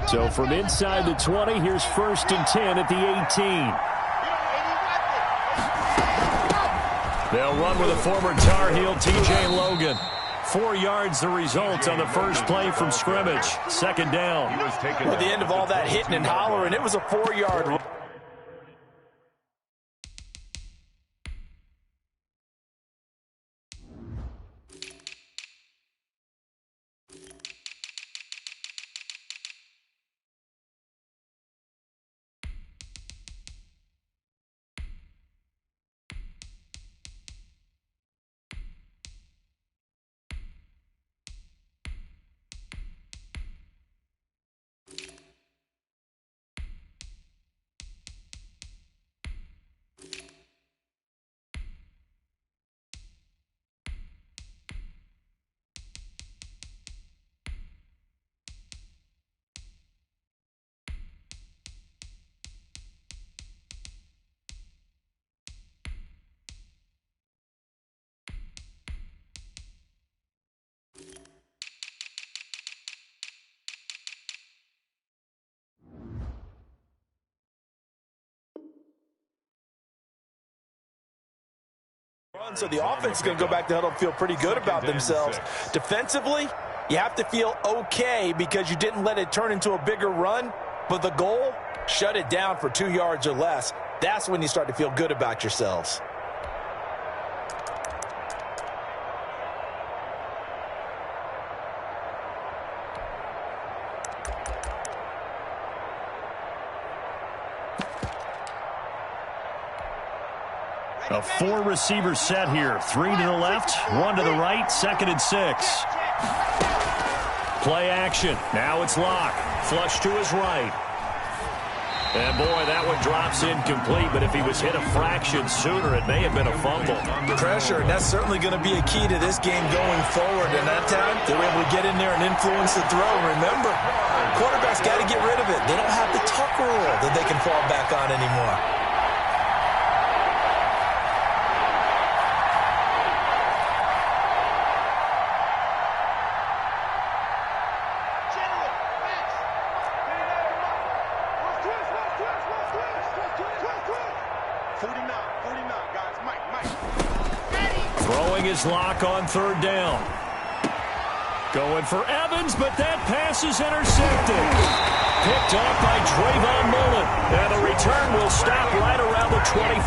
So from inside the 20, here's 1st and 10 at the 18. They'll run with a former Tar Heel, T.J. Logan. 4 yards the result on the first play from scrimmage. 2nd down. At the end of all that hitting and hollering, it was a 4-yard run. So the offense is going to go back to huddle and feel pretty good about themselves. Defensively, you have to feel okay because you didn't let it turn into a bigger run. But the goal, shut it down for 2 yards or less. That's when you start to feel good about yourselves. A 4-receiver set here. 3 to the left, 1 to the right, 2nd and 6. Play action. Now it's Locke. Flush to his right. And boy, that one drops incomplete, but if he was hit a fraction sooner, it may have been a fumble. Pressure, and that's certainly going to be a key to this game going forward. And that time, they were able to get in there and influence the throw. Remember, quarterbacks got to get rid of it. They don't have the tuck rule that they can fall back on anymore. Lock on 3rd down. Going for Evans, but that pass is intercepted. Picked off by Trayvon Mullen. And the return will stop right around the 25.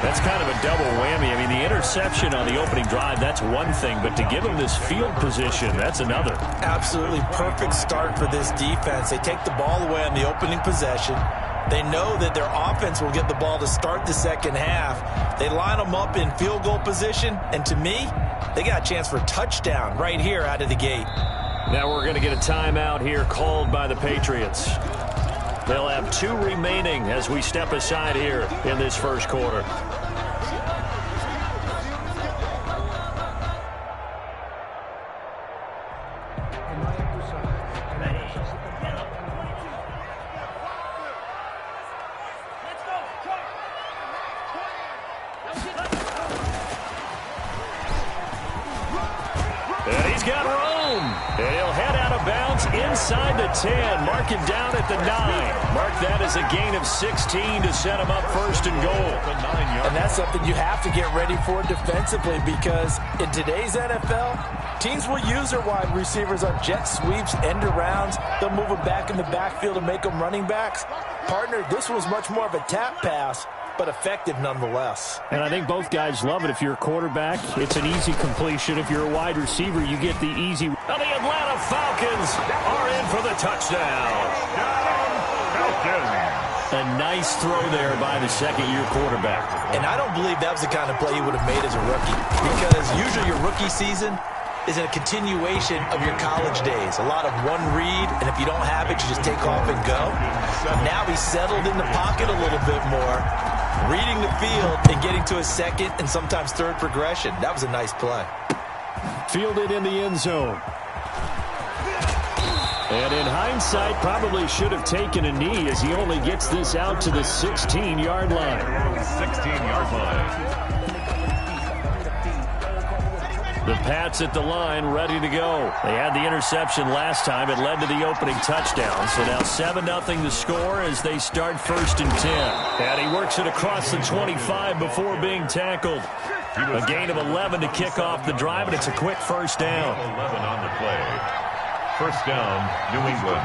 That's kind of a double whammy. I mean, the interception on the opening drive, that's one thing, but to give him this field position, that's another. Absolutely perfect start for this defense. They take the ball away on the opening possession. They know that their offense will get the ball to start the second half. They line them up in field goal position, and to me, they got a chance for a touchdown right here out of the gate. Now we're going to get a timeout here called by the Patriots. They'll have 2 remaining as we step aside here in this first quarter. Inside the 10, mark it down at the 9. Mark that as a gain of 16 to set him up 1st and goal. And that's something you have to get ready for defensively because in today's NFL, teams will use their wide receivers on jet sweeps, end arounds. They'll move them back in the backfield and make them running backs. Partner, this was much more of a tap pass, but effective nonetheless. And I think both guys love it. If you're a quarterback, it's an easy completion. If you're a wide receiver, you get the easy. Now the Atlanta Falcons are in for the touchdown. A nice throw there by the second-year quarterback. And I don't believe that was the kind of play he would have made as a rookie because usually your rookie season is a continuation of your college days. A lot of one read, and if you don't have it, you just take off and go. Now he's settled in the pocket a little bit more, reading the field and getting to his second and sometimes third progression. That was a nice play. Fielded in the end zone. And in hindsight, probably should have taken a knee as he only gets this out to the 16-yard line. 16-yard line. The Pats at the line, ready to go. They had the interception last time. It led to the opening touchdown. So now 7-0 the score as they start 1st and 10. And he works it across the 25 before being tackled. A gain of 11 to kick off the drive, and it's a quick first down. 11 on the play. First down, New England.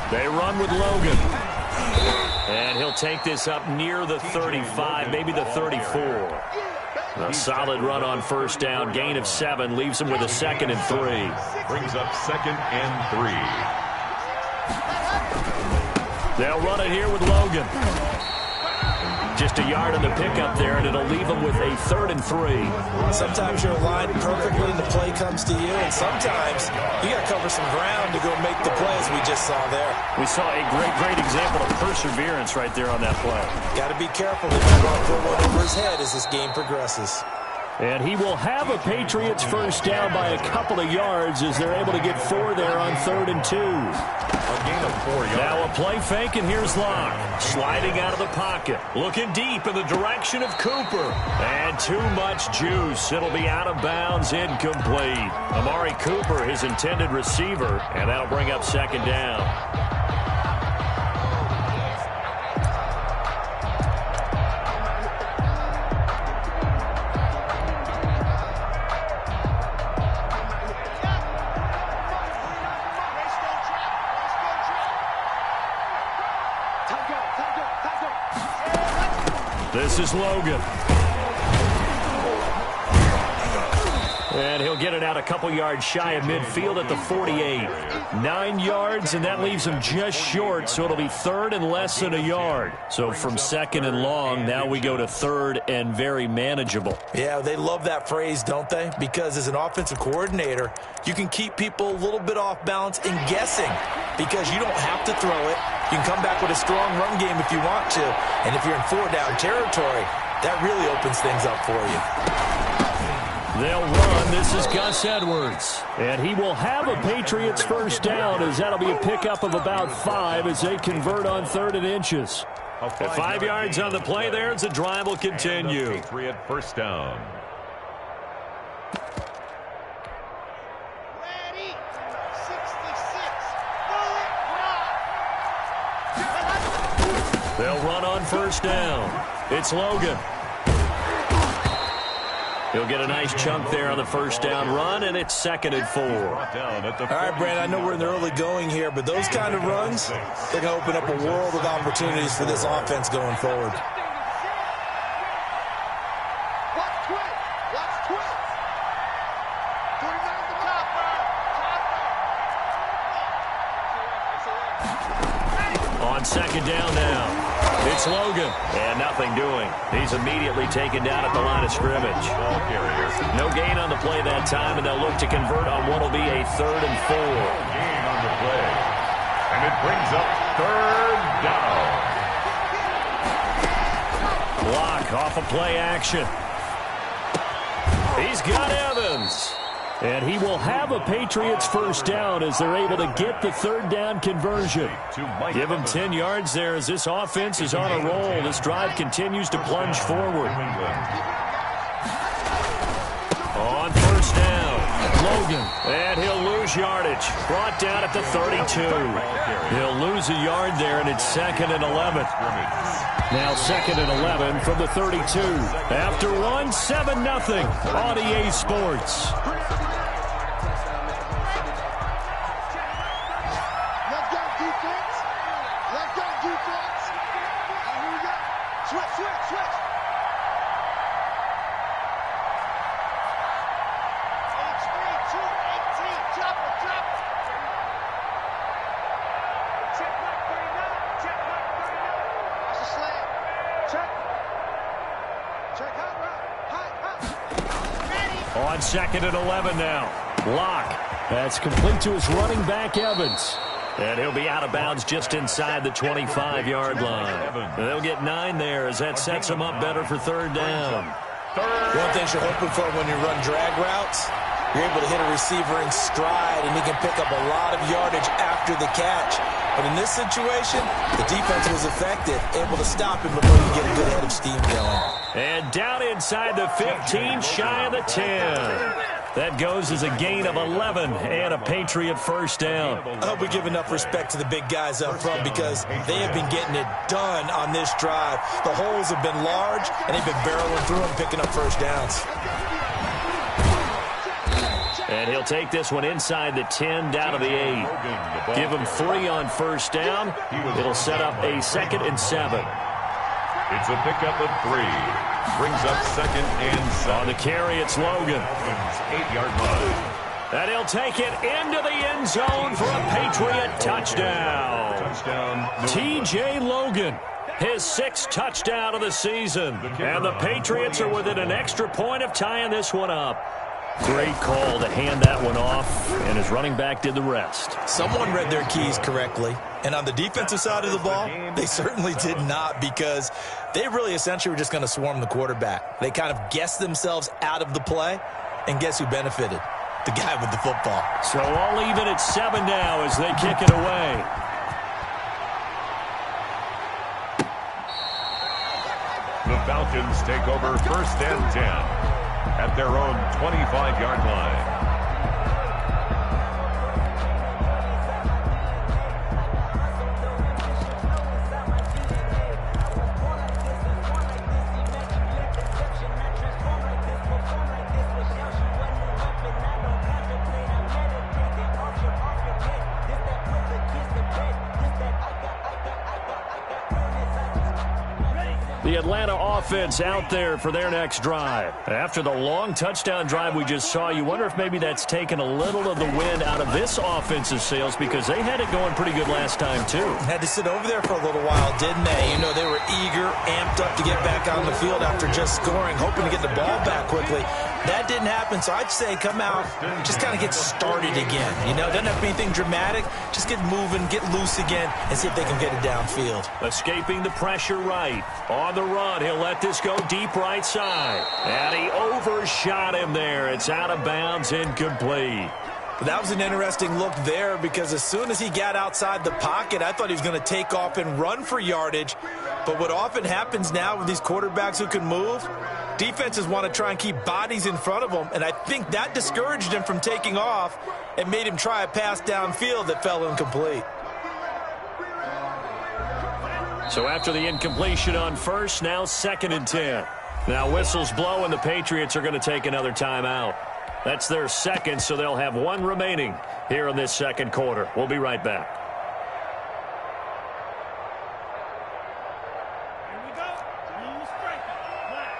They run with Logan. And he'll take this up near the 35, maybe the 34. A solid run on first down. Gain of 7 leaves him with a 2nd and 3. Brings up 2nd and 3. They'll run it here with Logan. Just a yard on the pickup there, and it'll leave him with a 3rd and 3. Sometimes you're aligned perfectly and the play comes to you, and sometimes you got to cover some ground to go make the plays we just saw there. We saw a great example of perseverance right there on that play. Got to be careful. He might want to throw one over his head as this game progresses. And he will have a Patriots first down by a couple of yards as they're able to get 4 there on 3rd and 2. A gain of 4 yards. Now a play fake, and here's Locke. Sliding out of the pocket. Looking deep in the direction of Cooper. And too much juice. It'll be out of bounds, incomplete. Amari Cooper, his intended receiver, and that'll bring up 2nd down. This is Logan. And he'll get it out a couple yards shy of midfield at the 48. 9 yards, and that leaves him just short, so it'll be 3rd and less than a yard. So from 2nd and long, now we go to 3rd and very manageable. Yeah, they love that phrase, don't they? Because as an offensive coordinator, you can keep people a little bit off balance and guessing because you don't have to throw it. You can come back with a strong run game if you want to. And if you're in 4-down territory, that really opens things up for you. They'll run. This is Gus Edwards. And he will have a Patriots first down as that'll be a pickup of about 5 as they convert on 3rd and inches. At 5 yards on the play there as the drive will continue. Patriot first down. Ready, 66. They'll run on first down. It's Logan. He'll get a nice chunk there on the first down run, and it's 2nd and 4. All right, Brandon, I know we're in the early going here, but those kind of runs, they're going to open up a world of opportunities for this offense going forward. Let's twist. Let's twist. 29 at the top, bro. On 2nd down now. It's Logan, and nothing doing. He's immediately taken down at the line of scrimmage. Ball carrier. No gain on the play that time, and they'll look to convert on what will be a 3rd and 4. Gain on the play. And it brings up 3rd down. Block off of play action. He's got Evans. And he will have a Patriots first down as they're able to get the 3rd down conversion. Give him 10 yards there as this offense is on a roll. This drive continues to plunge forward. On first down, Logan. And he'll lose yardage. Brought down at the 32. He'll lose a yard there, and it's 2nd and 11. Now 2nd and 11 from the 32. After one, 7-0 on EA Sports. On 2nd and 11 now. Lock. That's complete to his running back, Evans. And he'll be out of bounds just inside the 25-yard line. They'll get 9 there as that sets him up better for 3rd down. One thing you're hoping for when you run drag routes, you're able to hit a receiver in stride, and he can pick up a lot of yardage after the catch. But in this situation, the defense was effective, able to stop him before you get a good head of steam going. And down inside the 15, shy of the 10. That goes as a gain of 11 and a Patriot first down. I hope we give enough respect to the big guys up front because they have been getting it done on this drive. The holes have been large, and they've been barreling through them, picking up first downs. And he'll take this one inside the 10, down to the 8. Give him 3 on first down. It'll set up a 2nd and 7. It's a pickup of 3. Brings up 2nd and 7. On the carry, it's Logan. 8-yard line. And he'll take it into the end zone for a Patriot touchdown. T.J. Logan, his 6th touchdown of the season. And the Patriots are within an extra point of tying this one up. Great call to hand that one off, and his running back did the rest. Someone read their keys correctly, and on the defensive side of the ball, they certainly did not because they really essentially were just going to swarm the quarterback. They kind of guessed themselves out of the play, and guess who benefited? The guy with the football. So all even at 7 now as they kick it away. The Falcons take over 1st and 10. At their own 25-yard line. The Atlanta offense out there for their next drive. After the long touchdown drive we just saw, you wonder if maybe that's taken a little of the wind out of this offense's sails because they had it going pretty good last time, too. Had to sit over there for a little while, didn't they? You know, they were eager, amped up to get back on the field after just scoring, hoping to get the ball back quickly. That didn't happen, so I'd say come out, just kind of get started again. You know, doesn't have to be anything dramatic. Just get moving, get loose again, and see if they can get it downfield. Escaping the pressure right. On the run, he'll let this go deep right side. And he overshot him there. It's out of bounds, incomplete. That was an interesting look there because as soon as he got outside the pocket, I thought he was going to take off and run for yardage. But what often happens now with these quarterbacks who can move, defenses want to try and keep bodies in front of them, and I think that discouraged him from taking off and made him try a pass downfield that fell incomplete. So after the incompletion on first, now 2nd and 10. Now whistles blow, and the Patriots are going to take another timeout. That's their 2nd, so they'll have 1 remaining here in this 2nd quarter. We'll be right back. Here we go. Blue striker. Black,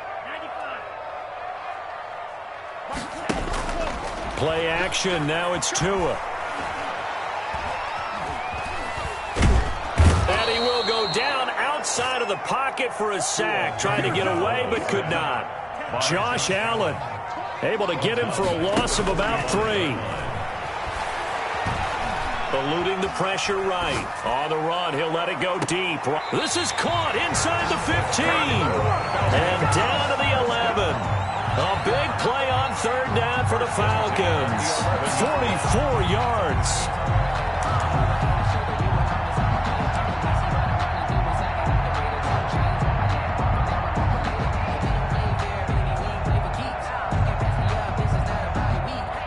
95. Play action. Now it's Tua. And he will go down outside of the pocket for a sack. Trying to get away, but could not. Josh Allen able to get him for a loss of about 3. Eluding the pressure right. On the run, he'll let it go deep. This is caught inside the 15. And down to the 11. A big play on 3rd down for the Falcons. 44 yards.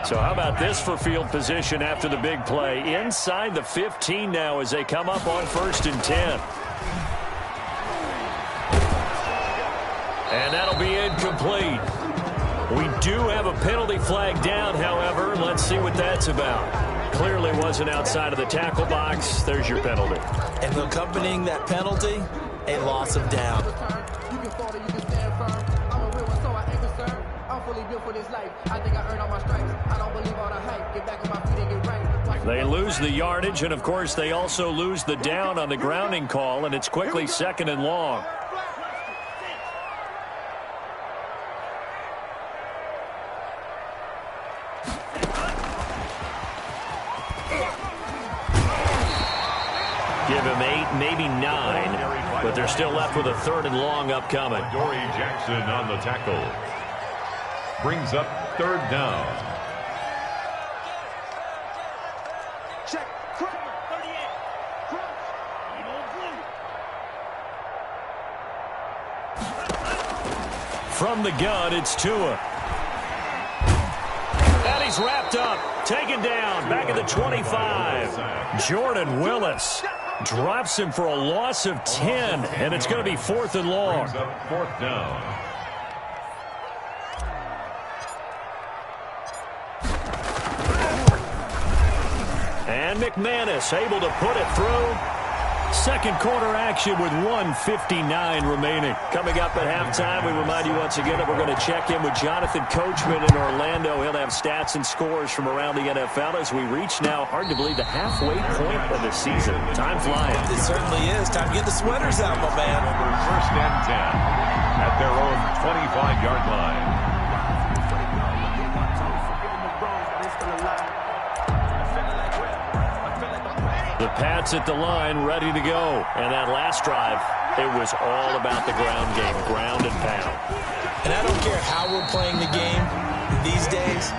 So how about this for field position after the big play? Inside the 15 now as they come up on 1st and 10. And that'll be incomplete. We do have a penalty flag down, however. Let's see what that's about. Clearly wasn't outside of the tackle box. There's your penalty. And accompanying that penalty, a loss of down. You can fall or you can stand firm. I'm a real one, so I ain't concerned. I'm fully built for this life. I think I earned all my stripes. I don't believe all the hype. Get back on my feet and get right. They lose the yardage, and of course they also lose the down on the grounding call, and it's quickly 2nd and long. Give him 8, maybe 9, but they're still left with a 3rd and long upcoming. Dory Jackson on the tackle. Brings up 3rd down. Check. 38. From the gun, it's Tua. And he's wrapped up. Taken down. Back at the 25. Jordan Willis drops him for a loss of 10. And it's going to be 4th and long. Fourth down. And McManus able to put it through. Second quarter action with 1:59 remaining. Coming up at halftime, we remind you once again that we're going to check in with Jonathan Coachman in Orlando. He'll have stats and scores from around the NFL as we reach now, hard to believe, the halfway point of the season. Time flying. It certainly is. Time to get the sweaters out, my man. First and 10 at their own 25-yard line. The Pats at the line, ready to go. And that last drive, it was all about the ground game, ground and pound. And I don't care how we're playing the game these days,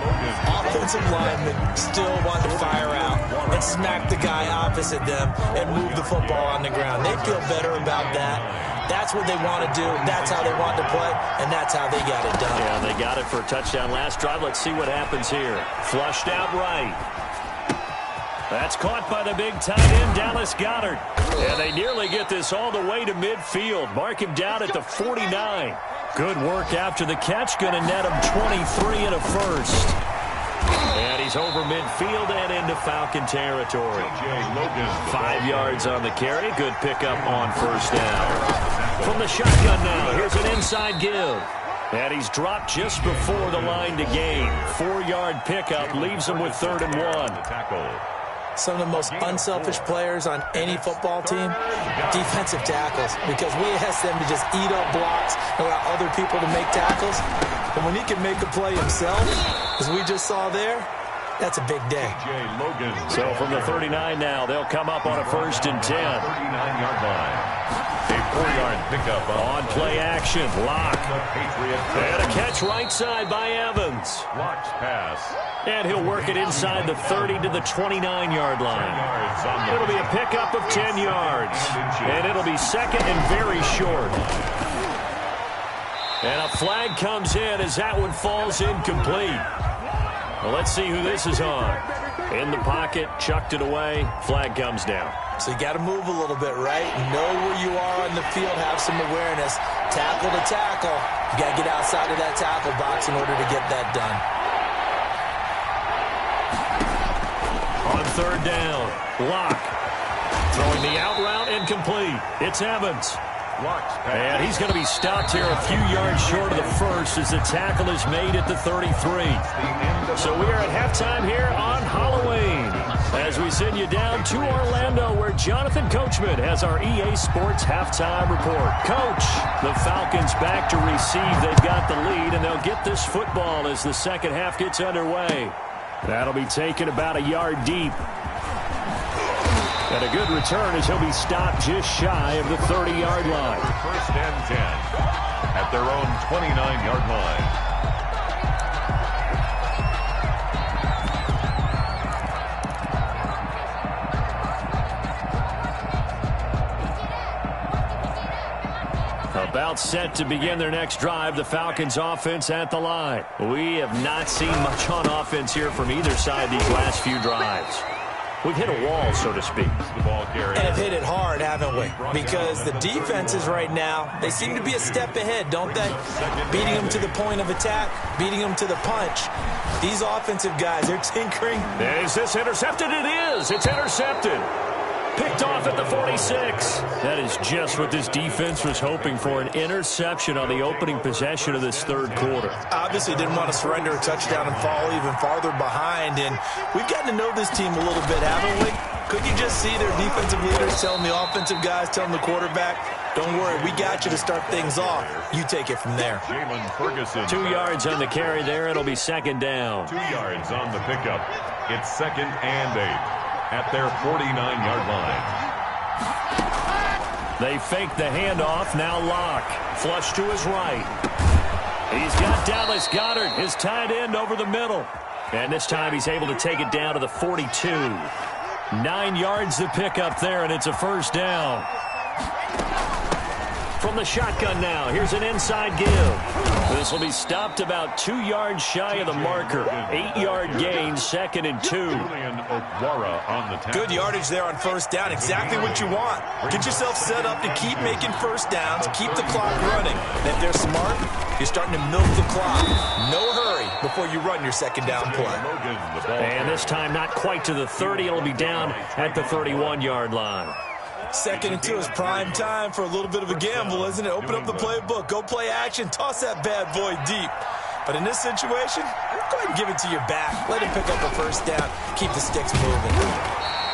offensive linemen still want to fire out and smack the guy opposite them and move the football on the ground. They feel better about that. That's what they want to do. That's how they want to play, and that's how they got it done. Yeah, they got it for a touchdown last drive. Let's see what happens here. Flushed out right. That's caught by the big tight end, Dallas Goedert. And they nearly get this all the way to midfield. Mark him down at the 49. Good work after the catch. Going to net him 23 and a first. And he's over midfield and into Falcon territory. 5 yards on the carry. Good pickup on first down. From the shotgun now, here's an inside give. And he's dropped just before the line to gain. 4-yard pickup leaves him with 3rd and 1. Some of the most unselfish players on any football team, defensive tackles, because we ask them to just eat up blocks and allow other people to make tackles. And when he can make a play himself, as we just saw there, that's a big day. So from the 39 now, they'll come up on a 1st and 10. 39-yard line. A 4-yard pickup on play action. Lock. And a catch right side by Evans. Lock's pass. And he'll work it inside the 30 to the 29-yard line. It'll be a pickup of 10 yards. And it'll be second and very short. And a flag comes in as that one falls incomplete. Well, let's see who this is on. In the pocket, chucked it away. Flag comes down. So you got to move a little bit, right? Know where you are on the field, have some awareness. Tackle to tackle. You got to get outside of that tackle box in order to get that done. On 3rd down, Lock. Throwing the out route incomplete. It's Evans. And he's going to be stopped here a few yards short of the first as the tackle is made at the 33. So we are at halftime here on Halloween as we send you down to Orlando where Jonathan Coachman has our EA Sports halftime report. Coach, the Falcons back to receive. They've got the lead, and they'll get this football as the second half gets underway. That'll be taken about a yard deep. And a good return as he'll be stopped just shy of the 30-yard line. First and 10 at their own 29-yard line. About set to begin their next drive, the Falcons offense at the line. We have not seen much on offense here from either side these last few drives. We've hit a wall, so to speak. And have hit it hard, haven't we? Because the defenses right now, they seem to be a step ahead, don't they? Beating them to the point of attack, beating them to the punch. These offensive guys, they're tinkering. Is this intercepted? It is. It's intercepted. Picked off at the 46. That is just what this defense was hoping for, an interception on the opening possession of this third quarter. Obviously didn't want to surrender a touchdown and fall even farther behind, and we've gotten to know this team a little bit, haven't we? Could you just see their defensive leaders telling the offensive guys, telling the quarterback, don't worry, we got you to start things off. You take it from there. 2 yards on the carry there. It'll be second down. 2 yards on the pickup. It's 2nd and 8. At their 49-yard line. They fake the handoff. Now Lock. Flush to his right. He's got Dallas Goedert, his tight end, over the middle. And this time he's able to take it down to the 42. 9 yards to pick up there, and it's a first down. From the shotgun now. Here's an inside give. This will be stopped about 2 yards shy of the marker. 8-yard gain, 2nd and 2. On the good yardage there on first down. Exactly what you want. Get yourself set up to keep making first downs, keep the clock running. And if they're smart, you're starting to milk the clock. No hurry before you run your second down play. And this time not quite to the 30. It'll be down at the 31-yard line. 2nd and 2 is prime time for a little bit of a gamble, isn't it? Open up the playbook, go play action, toss that bad boy deep. But in this situation, go ahead and give it to your back. Let him pick up a first down, keep the sticks moving.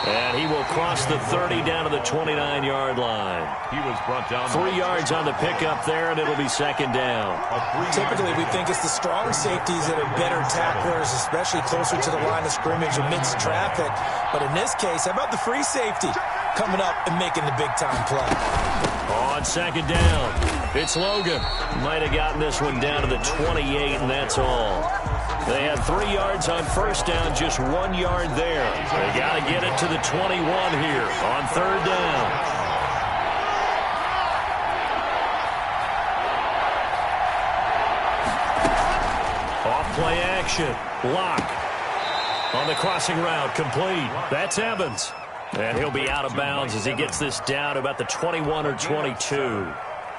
And he will cross the 30 down to the 29-yard line. He was brought down 3 yards on the pickup there, and it'll be 2nd down. Typically, we think it's the strong safeties that are better tacklers, especially closer to the line of scrimmage amidst traffic. But in this case, how about the free safety coming up and making the big-time play? On 2nd down, it's Logan. Might have gotten this one down to the 28, and that's all. They had 3 yards on first down, just 1 yard there. They got to get it to the 21 here on 3rd down. Off play action. Lock. On the crossing route, complete. That's Evans. And he'll be out of bounds as he gets this down to about the 21 or 22.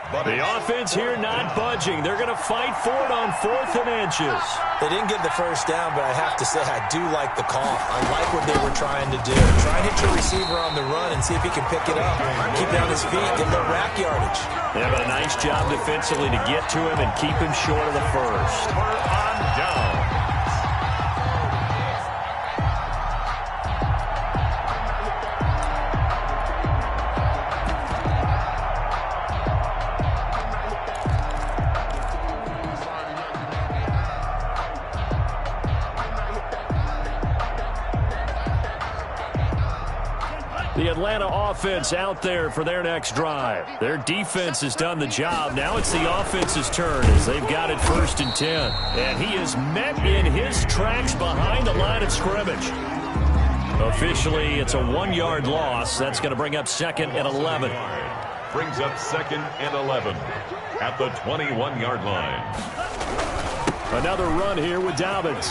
The offense here not budging. They're going to fight for it on 4th and inches. They didn't get the first down, but I have to say I do like the call. I like what they were trying to do. Try and hit your receiver on the run and see if he can pick it up. Keep it on his feet, get a little rack yardage. Yeah, but a nice job defensively to get to him and keep him short of the first. on down. The Atlanta offense out there for their next drive. Their defense has done the job. Now it's the offense's turn as they've got it 1st and 10. And he is met in his tracks behind the line of scrimmage. Officially, it's a 1-yard loss. That's going to bring up 2nd and 11. Brings up 2nd and 11 at the 21-yard line. Another run here with Dobbins.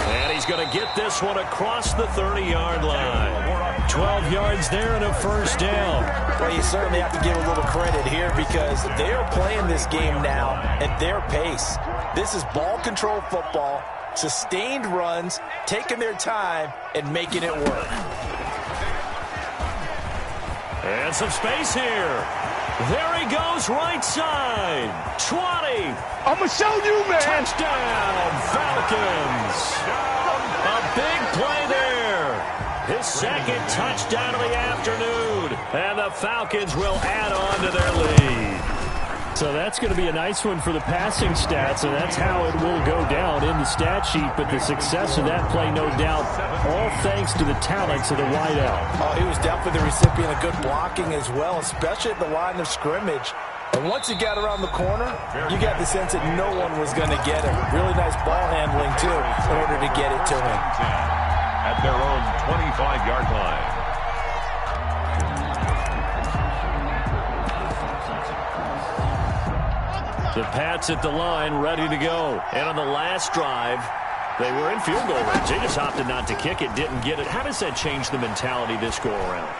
And he's going to get this one across the 30-yard line. 12 yards there and a first down. Well, you certainly have to give a little credit here because they are playing this game now at their pace. This is ball control football, sustained runs, taking their time, and making it work. And some space here. There he goes, right side. 20. I'm going to show you, man. Touchdown, Falcons. A big play there. His 2nd touchdown of the afternoon. And the Falcons will add on to their lead. So that's going to be a nice one for the passing stats, and that's how it will go down in the stat sheet. But the success of that play, no doubt, all thanks to the talents of the wideout. Oh, he was definitely the recipient of good blocking as well, especially at the line of scrimmage. And once he got around the corner, you got the sense that no one was going to get him. Really nice ball handling, too, in order to get it to him. At their own 25-yard line. The Pats at the line, ready to go. And on the last drive, they were in field goal range. They just opted not to kick it, didn't get it. How does that change the mentality this go-around?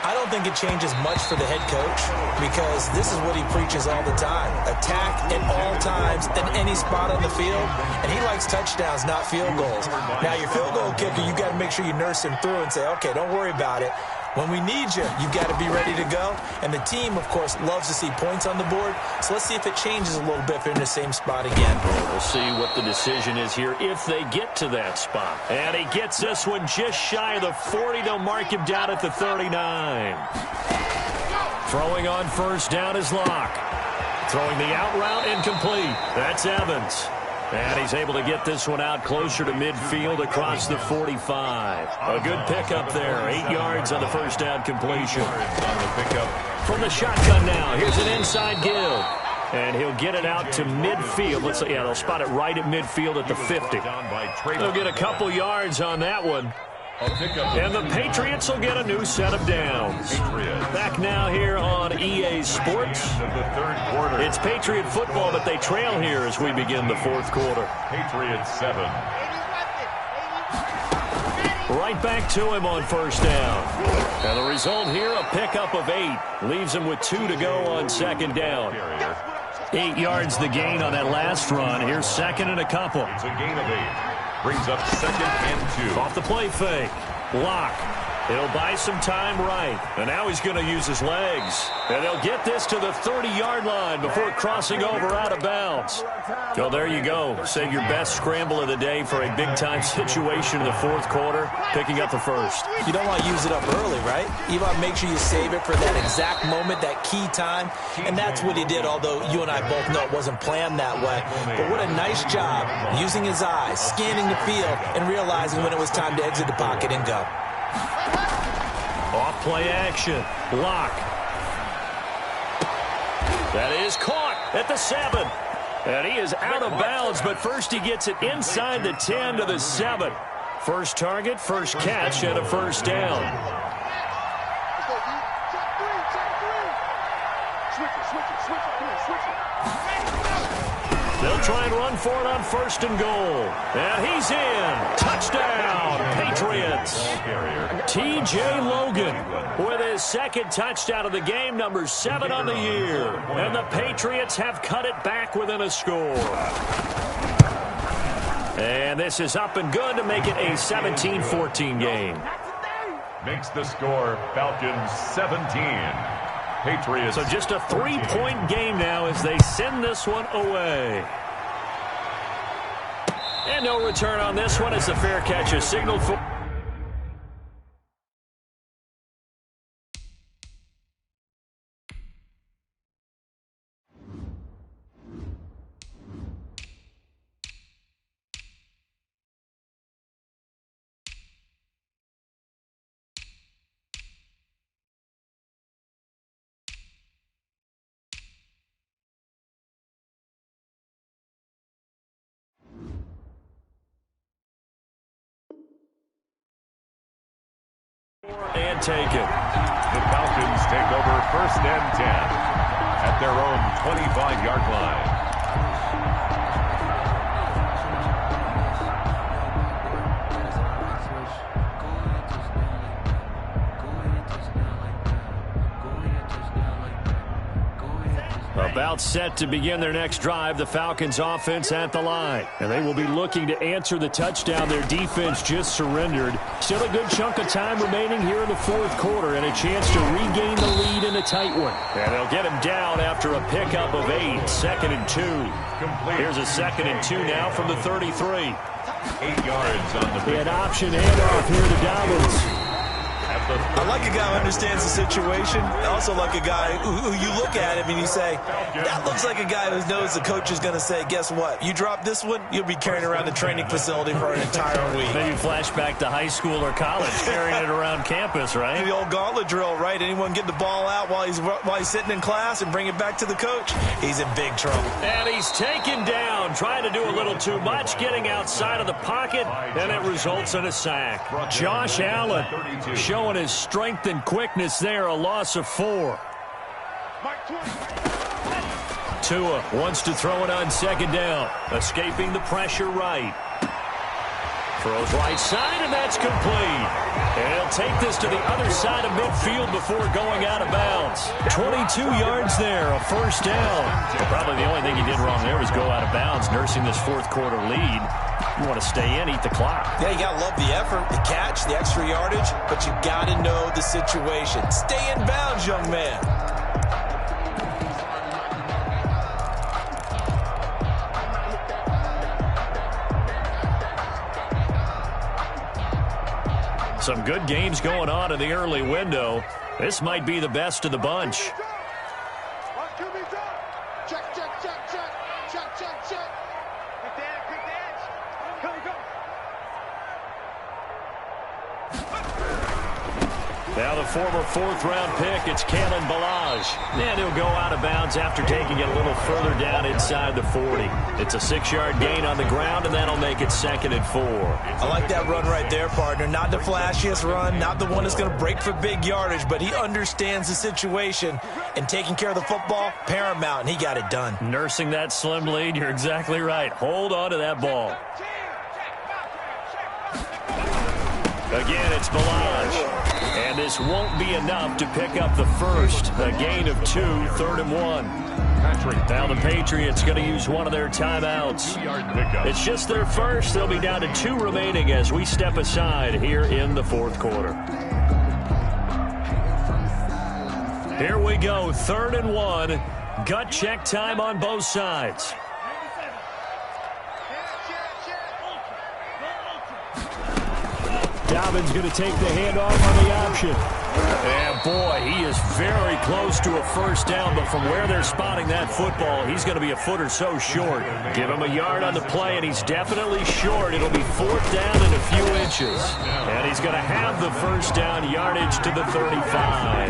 I don't think it changes much for the head coach because this is what he preaches all the time. Attack at all times in any spot on the field, and he likes touchdowns, not field goals. Now, your field goal kicker, you got to make sure you nurse him through and say, okay, don't worry about it. When we need you, you've got to be ready to go. And the team, of course, loves to see points on the board. So let's see if it changes a little bit if they're in the same spot again. We'll see what the decision is here if they get to that spot. And he gets this one just shy of the 40. They'll mark him down at the 39. Throwing on first down is Locke. Throwing the out route incomplete. That's Evans. And he's able to get this one out closer to midfield across the 45. A good pickup there. 8 yards on the first down completion. From the shotgun now. Here's an inside give. And he'll get it out to midfield. Let's they'll spot it right at midfield at the 50. They'll get a couple yards on that one. And the Patriots will get a new set of downs. Back now here on EA Sports. It's Patriot football, but they trail here as we begin the fourth quarter. Patriots 7. Right back to him on first down. And the result here, a pickup of 8. Leaves him with 2 to go on second down. 8 yards the gain on that last run. Here's second and a couple. It's a gain of 8. Brings up second and 2. Off the play fake. Lock. It'll buy some time right. And now he's going to use his legs. And they'll get this to the 30-yard line before crossing over out of bounds. Well, there you go. Save your best scramble of the day for a big-time situation in the fourth quarter, picking up the first. You don't want to use it up early, right? You want to make sure you save it for that exact moment, that key time. And that's what he did, although you and I both know it wasn't planned that way. But what a nice job using his eyes, scanning the field, and realizing when it was time to exit the pocket and go. Off play action. Lock. That is caught at the 7. And he is out of bounds, but first he gets it inside the 10 to the 7. First target, first catch, and a first down. They'll try and run for it on first and goal. And he's in. Touchdown, Patriots. T.J. Logan with his second touchdown of the game, number 7 on the year. And the Patriots have cut it back within a score. And this is up and good to make it a 17-14 game. Makes the score Falcons 17. Patriots. So just a 3-point game now as they send this one away. And no return on this one as the fair catch is signaled for. And take it. The Falcons take over first and 10 at their own 25-yard line. About set to begin their next drive, the Falcons offense at the line. And they will be looking to answer the touchdown their defense just surrendered. Still a good chunk of time remaining here in the fourth quarter and a chance to regain the lead in a tight one. And they'll get him down after a pickup of 8, second and 2. Here's a second and 2 now from the 33. 8 yards on the an option handoff here to Dobbins. I like a guy who understands the situation. I also like a guy who you look at him and you say, that looks like a guy who knows the coach is going to say, guess what? You drop this one, you'll be carrying around the training facility for an entire week. Maybe flashback to high school or college, carrying it around campus, right? The old gauntlet drill, right? Anyone get the ball out while he's sitting in class and bring it back to the coach? He's in big trouble. And he's taken down, trying to do a little too much, getting outside of the pocket, and it results in a sack. Josh Allen showing his strength and quickness there, a loss of 4. Tua wants to throw it on second down, escaping the pressure right. Throws right side, and that's complete. And he'll take this to the other side of midfield before going out of bounds. 22 yards there, a first down. Probably the only thing he did wrong there was go out of bounds, nursing this fourth quarter lead. You want to stay in, eat the clock. Yeah, you got to love the effort, the catch, the extra yardage, but you got to know the situation. Stay in bounds, young man. Some good games going on in the early window. This might be the best of the bunch. Now the former fourth-round pick, it's Kalen Ballage. And he'll go out of bounds after taking it a little further down inside the 40. It's a 6-yard gain on the ground, and that'll make it 2nd and 4. I like that run right there, partner. Not the flashiest run, not the one that's going to break for big yardage, but he understands the situation, and taking care of the football, paramount, and he got it done. Nursing that slim lead, you're exactly right. Hold on to that ball. Again, it's Ballage. And this won't be enough to pick up the first. A gain of 2, 3rd and 1. Now the Patriots going to use one of their timeouts. It's just their first. They'll be down to 2 remaining as we step aside here in the 4th quarter. Here we go, 3rd and 1. Gut check time on both sides. Dobbins going to take the handoff on the option. And, boy, he is very close to a first down, but from where they're spotting that football, he's going to be a foot or so short. Give him a yard on the play, and he's definitely short. It'll be 4th down and a few inches. And he's going to have the first down yardage to the 35.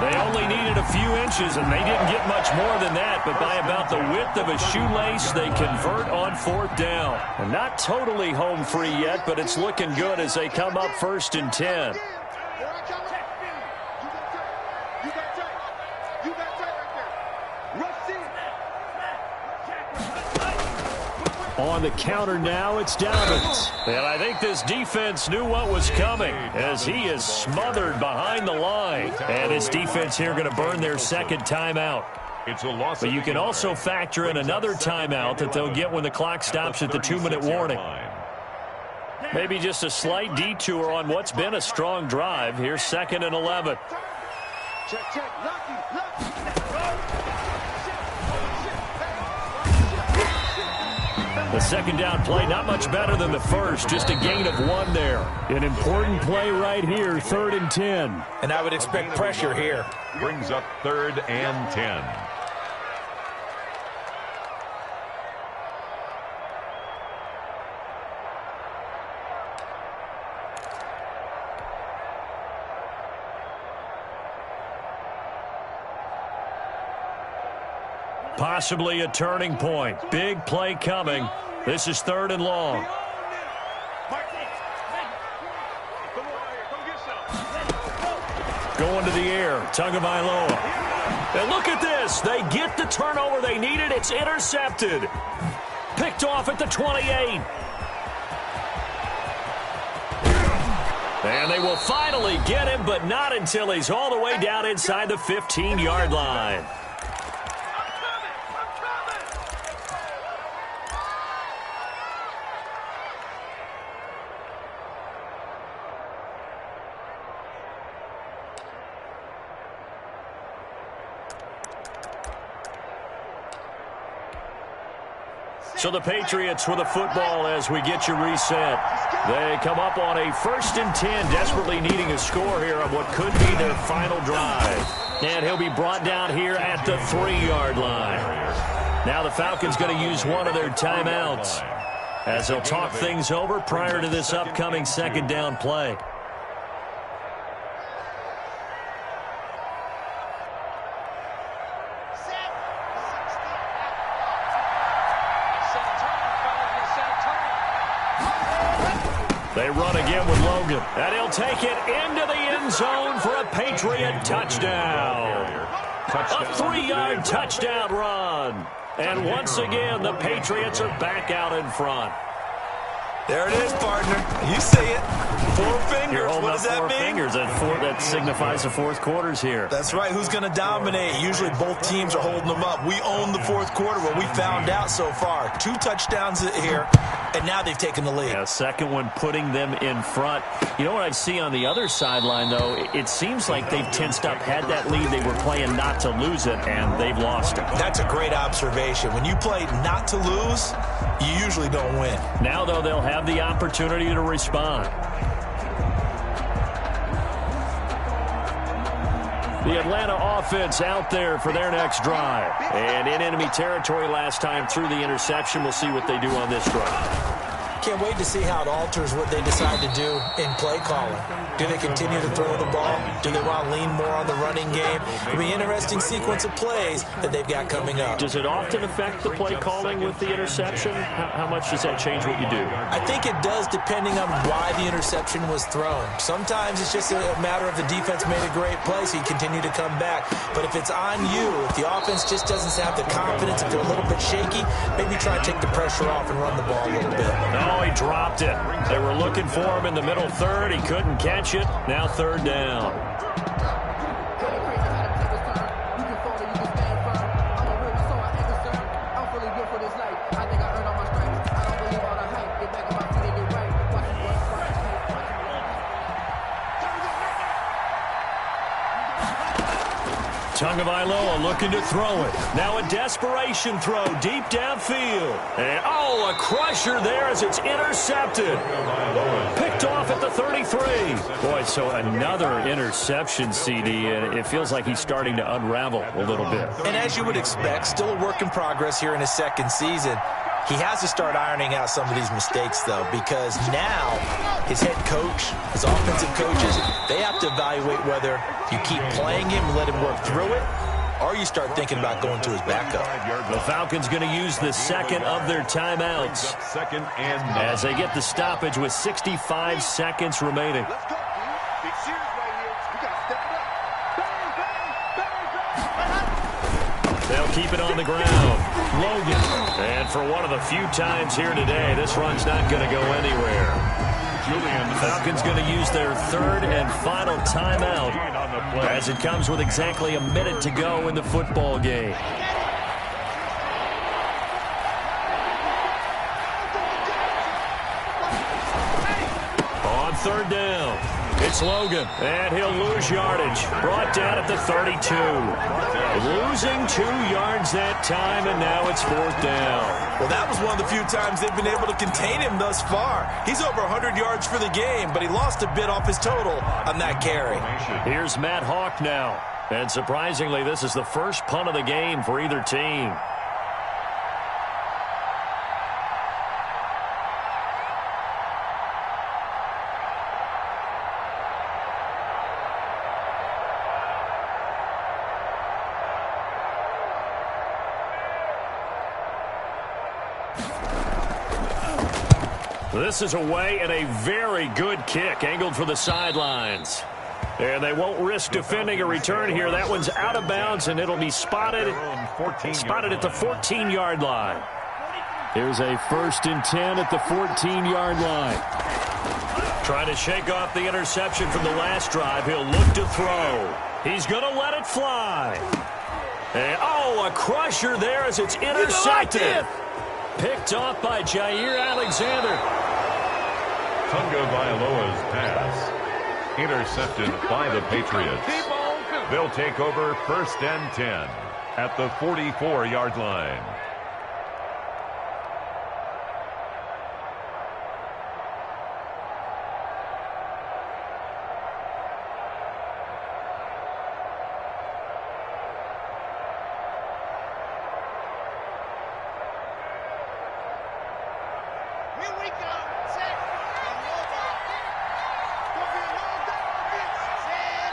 They only needed a few inches, and they didn't get much more than that, but by about the width of a shoelace, they convert on 4th down. And not totally home free yet, but it's looking good as they come up 1st and 10. On the counter now, it's Dobbins. And I think this defense knew what was coming as he is smothered behind the line. And this defense here going to burn their 2nd timeout. It's a loss. But you can also factor in another timeout that they'll get when the clock stops at the 2-minute warning. Maybe just a slight detour on what's been a strong drive. Here's 2nd and 11. The 2nd down play, not much better than the first. Just a gain of 1 there. An important play right here, 3rd and 10. And I would expect pressure here. Brings up 3rd and 10. Possibly a turning point. Big play coming. This is 3rd and long. Going to the air. Tagovailoa. And look at this. They get the turnover they needed. It's intercepted. Picked off at the 28. And they will finally get him, but not until he's all the way down inside the 15-yard line. So the Patriots with a football as we get you reset. They come up on a 1st and 10, desperately needing a score here on what could be their final drive. And he'll be brought down here at the 3-yard line. Now the Falcons going to use one of their timeouts as they'll talk things over prior to this upcoming 2nd down play. They run again with Logan. And he'll take it into the end zone for a Patriot touchdown. A 3-yard touchdown run. And once again, the Patriots are back out in front. There it is, partner. You see it. 4 fingers. What does that mean? 4 fingers. That signifies the 4th quarter's here. That's right. Who's going to dominate? Usually both teams are holding them up. We own the 4th quarter. What we found out so far. 2 touchdowns here, and now they've taken the lead. Yeah, 2nd one putting them in front. You know what I see on the other sideline, though? It seems like they've tensed up, had that lead. They were playing not to lose it, and they've lost it. That's a great observation. When you play not to lose, you usually don't win. Now, though, they'll have the opportunity to respond. The Atlanta offense out there for their next drive. And in enemy territory last time through the interception. We'll see what they do on this drive. Can't wait to see how it alters what they decide to do in play calling. Do they continue to throw the ball? Do they want to lean more on the running game? It'll be an interesting sequence of plays that they've got coming up. Does it often affect the play calling with the interception? How much does that change what you do? I think it does, depending on why the interception was thrown. Sometimes it's just a matter of the defense made a great play, so you continue to come back. But if it's on you, if the offense just doesn't have the confidence, if they're a little bit shaky, maybe try and take the pressure off and run the ball a little bit. No, he dropped it. They were looking for him in the middle third. He couldn't catch it. Now third down. Tagovailoa looking to throw it. Now a desperation throw deep downfield. And, a crusher there as it's intercepted. Picked off at the 33. Boy, so another interception, CD, and it feels like he's starting to unravel a little bit. And as you would expect, still a work in progress here in his second season. He has to start ironing out some of these mistakes, though, because now his head coach, his offensive coaches, they have to evaluate whether you keep playing him and let him work through it, or you start thinking about going to his backup. The Falcons going to use the second of their timeouts Second and 9. as they get the stoppage with 65 seconds remaining. Let's go. Big series right here. We got to step it up. Bang, bang, bang, bang. They'll keep it on the ground. Logan. And for one of the few times here today, this run's not going to go anywhere. Falcons going to use their third and final timeout as it comes with exactly a minute to go in the football game. On third down, it's Logan, and he'll lose yardage. Brought down at the 32. Losing 2 yards that time, and now it's fourth down. Well, that was one of the few times they've been able to contain him thus far. He's over 100 yards for the game, but he lost a bit off his total on that carry. Here's Matt Hawk now. And surprisingly, this is the first punt of the game for either team. This is away and a very good kick angled for the sidelines. And they won't risk defending a return here. That one's out of bounds, and it'll be spotted at the 14-yard line. Here's a 1st and 10 at the 14-yard line. Trying to shake off the interception from the last drive. He'll look to throw. He's going to let it fly. And, a crusher there as it's intercepted. Picked off by Jair Alexander. Tagovailoa's pass intercepted by the Patriots. They'll take over 1st and 10 at the 44-yard line.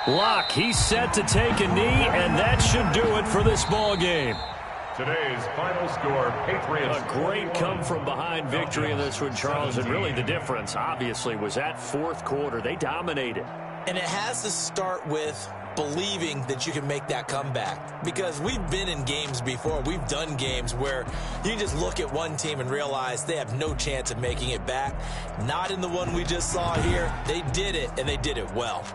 Locke, he's set to take a knee, and that should do it for this ball game. Today's final score, Patriots. A great come-from-behind victory in this one, Charles, and really the difference, obviously, was that fourth quarter. They dominated. And it has to start with believing that you can make that comeback. Because we've been in games before. We've done games where you just look at one team and realize they have no chance of making it back. Not in the one we just saw here. They did it, and they did it well.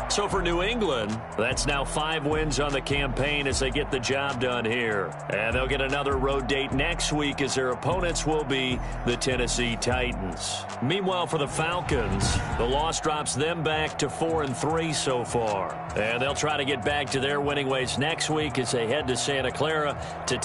So for New England, that's now 5 wins on the campaign as they get the job done here. And they'll get another road date next week as their opponents will be the Tennessee Titans. Meanwhile, for the Falcons, the loss drops them back to 4-3 so far. And they'll try to get back to their winning ways next week as they head to Santa Clara to